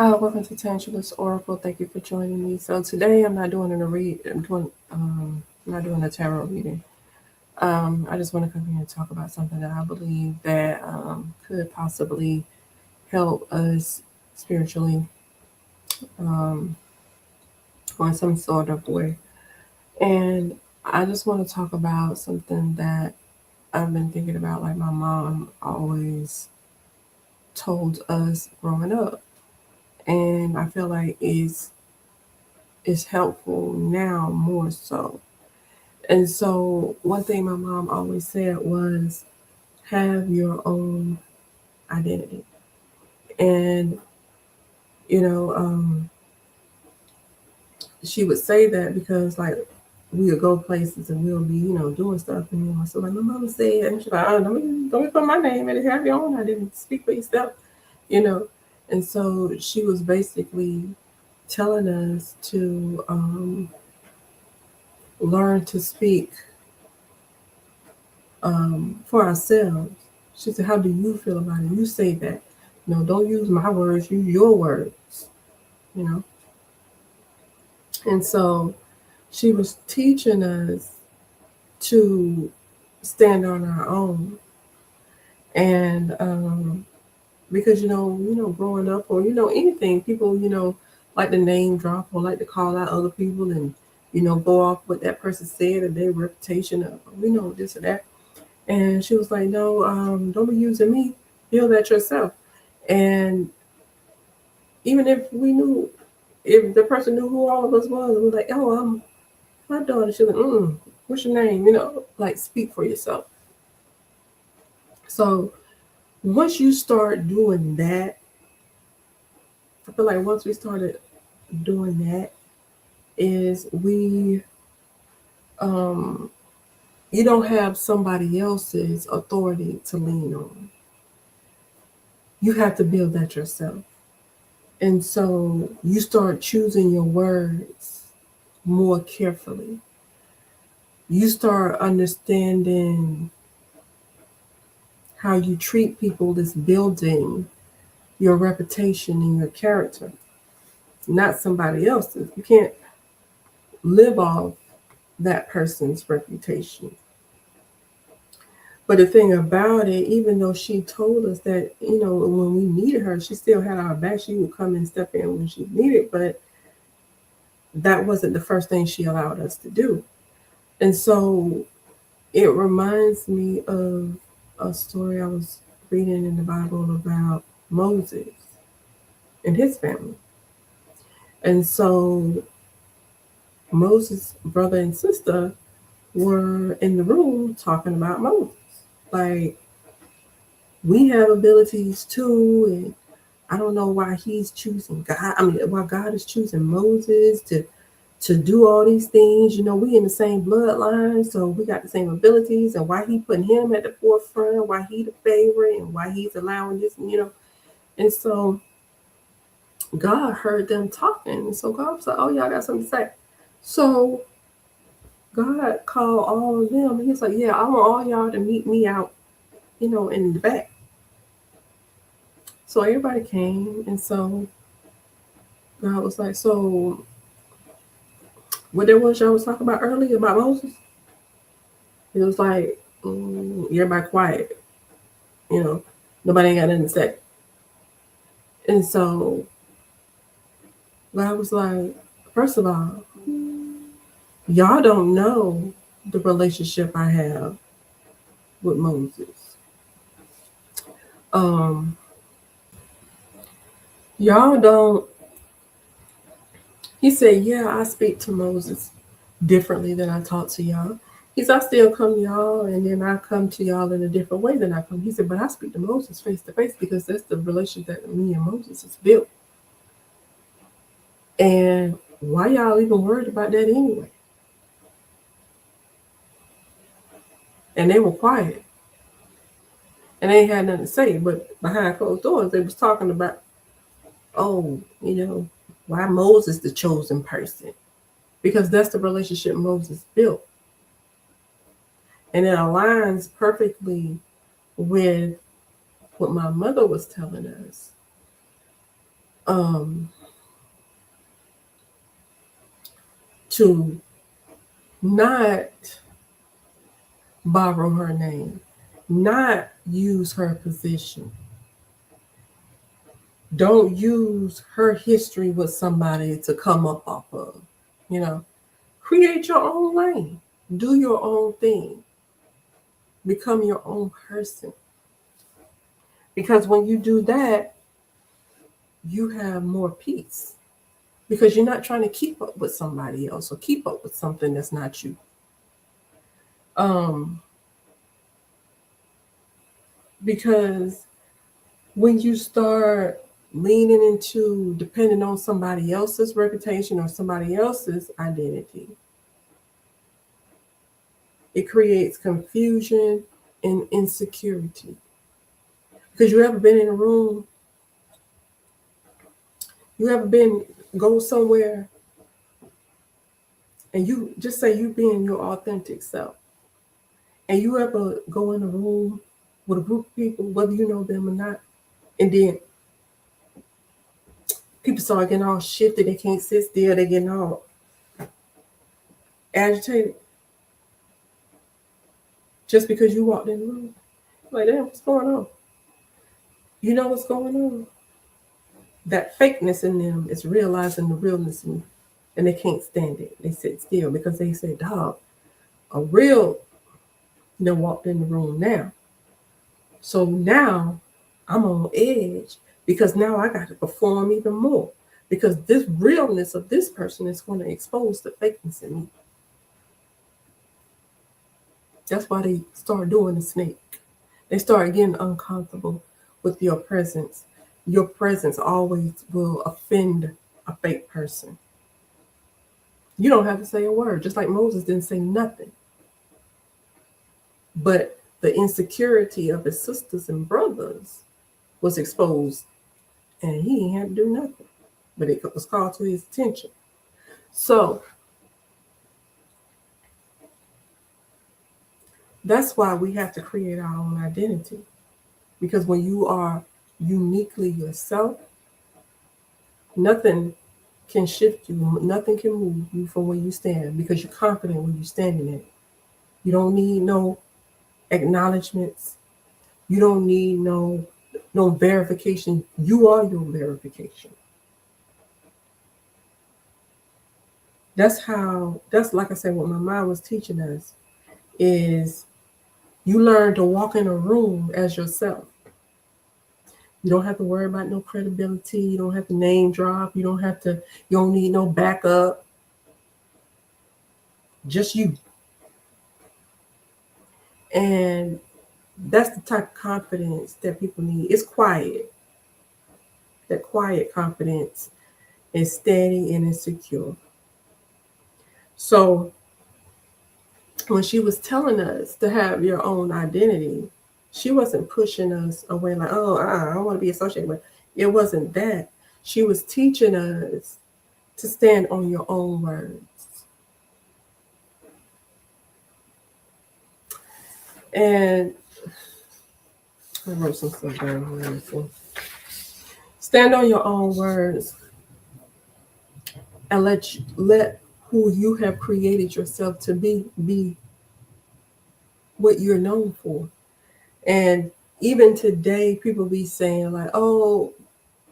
Hi, welcome to Tangeless Oracle. Thank you for joining me. So today I'm not doing a read. I'm not doing a tarot reading. I just want to come here and talk about something that I believe that could possibly help us spiritually, um, or in some sort of way. And I just want to talk about something that I've been thinking about. Like my mom always told us growing up, and I feel like is helpful now more so. And so, one thing my mom always said was have your own identity. And, you know, she would say that because, like, we would go places and we'll be, doing stuff. And, so like my mama said, and she's like, oh, don't put my name in it. Have your own identity. Speak for yourself, you know. And so, she was basically telling us to learn to speak for ourselves. She said, how do you feel about it? You say that. Don't use my words, use your words, you know? And so she was teaching us to stand on our own. And because, growing up or, anything, people, like to name drop or like to call out other people and, go off what that person said or their reputation of, this or that. And she was like, no, don't be using me. Build that yourself. And even if the person knew who all of us was, it was like, oh, I'm my daughter. She was like, what's your name? Like speak for yourself. So once you start doing that, I feel like once we started doing that, is um, you don't have somebody else's authority to lean on. You have to build that yourself. And so you start choosing your words more carefully. You start understanding how you treat people that's building your reputation and your character, not somebody else's. You can't live off that person's reputation. But the thing about it, even though she told us that, when we needed her, she still had our back. She would come and step in when she needed, but that wasn't the first thing she allowed us to do. And so it reminds me of a story I was reading in the Bible about Moses and his family. And so Moses' brother and sister were in the room talking about Moses. Like, we have abilities too, and I don't know why he's choosing God. I mean, why God is choosing Moses to do all these things. We in the same bloodline, so we got the same abilities, and why he putting him at the forefront, why he the favorite, and why he's allowing this. And so God heard them talking, and so God was like, "Oh, y'all got something to say." So God called all of them, and He's like, "Yeah, I want all y'all to meet me out, in the back." So everybody came, and so God was like, "So what there was y'all was talking about earlier about Moses?" It was like, everybody quiet, you know, nobody ain't got nothing to say. And so God was like, first of all, y'all don't know the relationship I have with Moses. Um, y'all don't. He said, yeah, I speak to Moses differently than I talk to y'all. He said, I still come to y'all, and then I come to y'all in a different way than I come. He said, but I speak to Moses face to face because that's the relationship that me and Moses has built. And why y'all even worried about that anyway? And they were quiet and they ain't had nothing to say. But behind closed doors, they was talking about, oh, why Moses the chosen person? Because that's the relationship Moses built. And it aligns perfectly with what my mother was telling us to not borrow her name, not use her position. Don't use her history with somebody to come up off of. You know, create your own lane, do your own thing, become your own person. Because when you do that, you have more peace. Because you're not trying to keep up with somebody else or keep up with something that's not you. Because when you start leaning into depending on somebody else's reputation or somebody else's identity, it creates confusion and insecurity. Because you ever been in a room, go somewhere, and you just say you being your authentic self, and you ever go in a room with a group of people, whether you know them or not, and then people start getting all shifted, they can't sit still, they getting all agitated just because you walked in the room. Like, damn, what's going on? You know what's going on? That fakeness in them is realizing the realness in you, and they can't stand it. They sit still because they say, dog, a real walked in the room now. So now I'm on edge because now I got to perform even more because this realness of this person is going to expose the fakeness in me. That's why they start doing the snake. They start getting uncomfortable with your presence. Your presence always will offend a fake person. You don't have to say a word, just like Moses didn't say nothing. But the insecurity of his sisters and brothers was exposed, and he didn't have to do nothing. But it was called to his attention. So that's why we have to create our own identity. Because when you are uniquely yourself, nothing can shift you, nothing can move you from where you stand because you're confident where you're standing at. You don't need no acknowledgments. You don't need no verification. You are your verification. That's like I said, what my mom was teaching us is you learn to walk in a room as yourself. You don't have to worry about no credibility. You don't have to name drop. You don't need no backup. Just you. And that's the type of confidence that people need. It's quiet. That quiet confidence is steady and is secure. So when she was telling us to have your own identity, she wasn't pushing us away like, oh, I don't want to be associated with. It wasn't that. She was teaching us to stand on your own words. And I wrote some stuff down here. Stand on your own words and let who you have created yourself to be what you're known for. And even today, people be saying like, oh,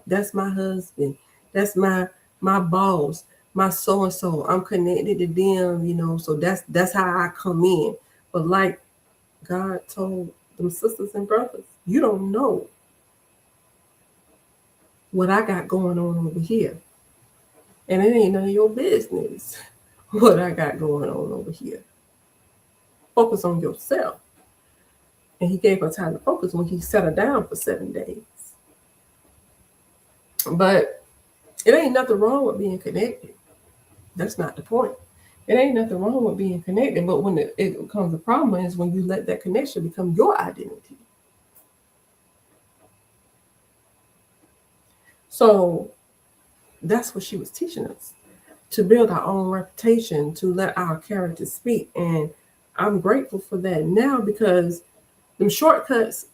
that's my husband. That's my boss, my so-and-so. I'm connected to them, so that's how I come in. But like God told them sisters and brothers, you don't know what I got going on over here. And it ain't none of your business what I got going on over here. Focus on yourself. And he gave her time to focus when he set her down for 7 days. But it ain't nothing wrong with being connected. That's not the point. It ain't nothing wrong with being connected. But when it becomes a problem is when you let that connection become your identity. So that's what she was teaching us. To build our own reputation, to let our character speak. And I'm grateful for that now because them shortcuts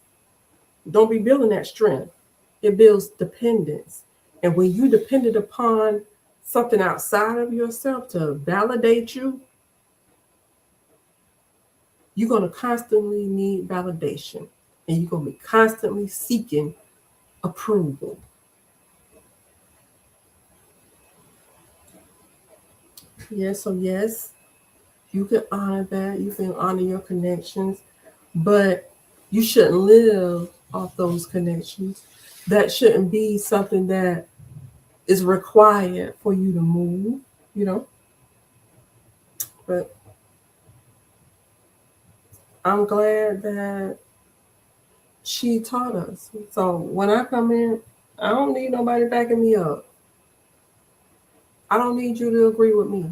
don't be building that strength. It builds dependence. And when you depended upon something outside of yourself to validate you, you're going to constantly need validation. And you're going to be constantly seeking approval. Yes, so yes, you can honor that. You can honor your connections, but you shouldn't live off those connections. That shouldn't be something that is required for you to move, you know. But I'm glad that she taught us. So when I come in, I don't need nobody backing me up. I don't need you to agree with me.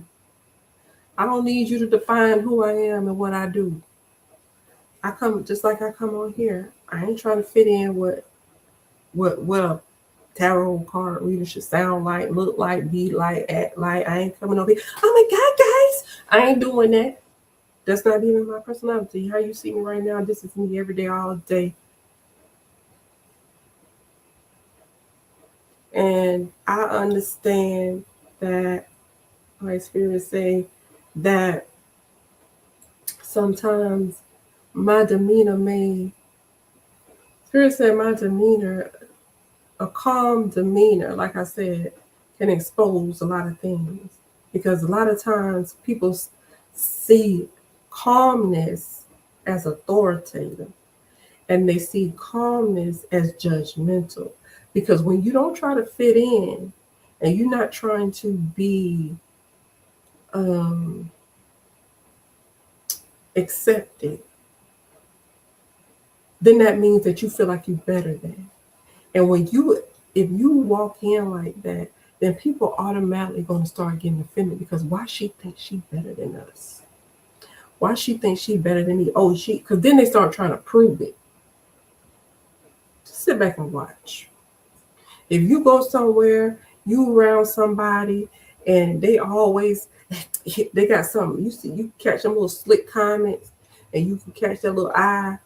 I don't need you to define who I am and what I do. I come just like I come on here. I ain't trying to fit in what a tarot card reader should sound like, look like, be like, act like. I ain't coming over here. Oh my God, guys, I ain't doing that. That's not even my personality. How you see me right now, this is me every day, all day. And I understand that my spirit say that sometimes my demeanor may, spirit said my demeanor, a calm demeanor, like I said, can expose a lot of things. Because a lot of times people see calmness as authoritative and they see calmness as judgmental. Because when you don't try to fit in and you're not trying to be accepted, then that means that you feel like you're better than. And if you walk in like that, then people automatically going to start getting offended because why she thinks she better than us? Why she thinks she better than me? Oh, because then they start trying to prove it. Just sit back and watch. If you go somewhere, you around somebody, and they always they got something. You catch them little slick comments, and you can catch that little eye,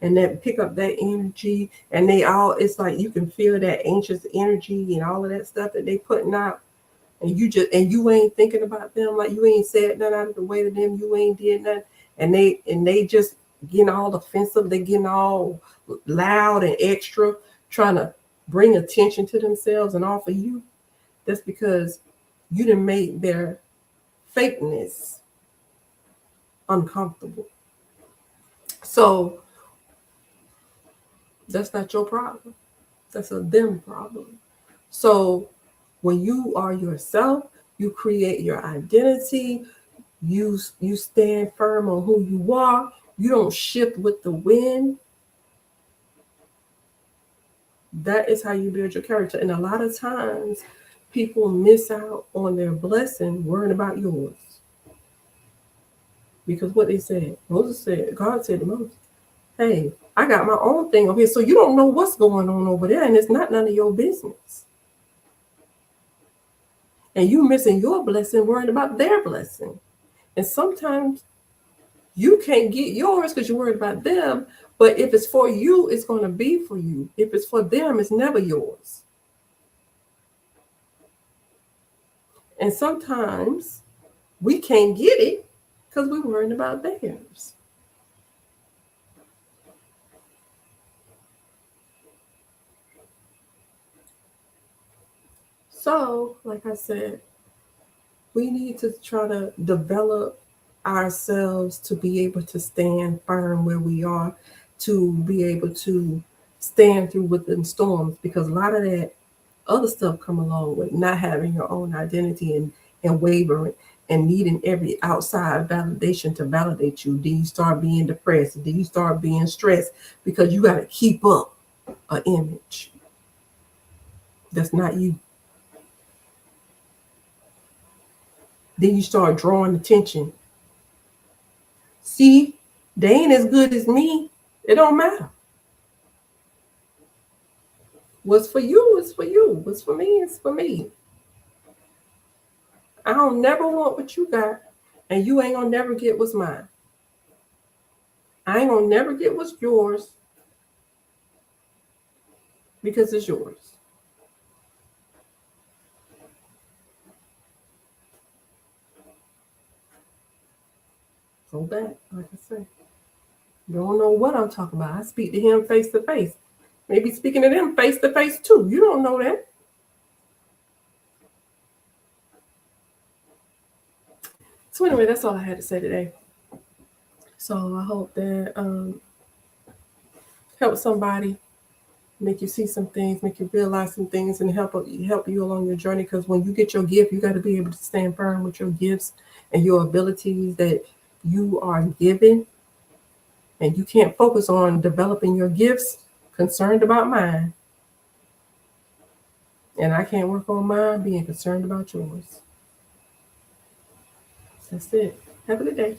and then pick up that energy, and it's like you can feel that anxious energy and all of that stuff that they putting out, and you ain't thinking about them, like you ain't said nothing out of the way to them, you ain't did nothing, and they just getting all offensive, they getting all loud and extra, trying to bring attention to themselves and all for you. That's because you done made their fakeness uncomfortable. So that's not your problem. That's a them problem. So when you are yourself, you create your identity, you stand firm on who you are, you don't shift with the wind. That is how you build your character. And a lot of times people miss out on their blessing worrying about yours. Because what they said, Moses said, God said to Moses, hey, I got my own thing over here. So you don't know what's going on over there, and it's not none of your business. And you missing your blessing, worrying about their blessing. And sometimes you can't get yours because you're worried about them. But if it's for you, it's going to be for you. If it's for them, it's never yours. And sometimes we can't get it because we're worrying about theirs. So, like I said, we need to try to develop ourselves to be able to stand firm where we are, to be able to stand through within storms, because a lot of that other stuff come along with not having your own identity and wavering and needing every outside validation to validate you. Then you start being depressed. Then you start being stressed because you got to keep up an image that's not you. Then you start drawing attention. See, they ain't as good as me. It don't matter. What's for you is for you. What's for me is for me. I don't never want what you got, and you ain't gonna never get what's mine. I ain't gonna never get what's yours because it's yours. Go back, like I said. Don't know what I'm talking about. I speak to him face to face. Maybe speaking to them face to face too. You don't know that. So anyway, that's all I had to say today. So I hope that help somebody, make you see some things, make you realize some things, and help you along your journey. Because when you get your gift, you got to be able to stand firm with your gifts and your abilities that you are given. And you can't focus on developing your gifts, concerned about mine. And I can't work on mine being concerned about yours. That's it. Have a good day.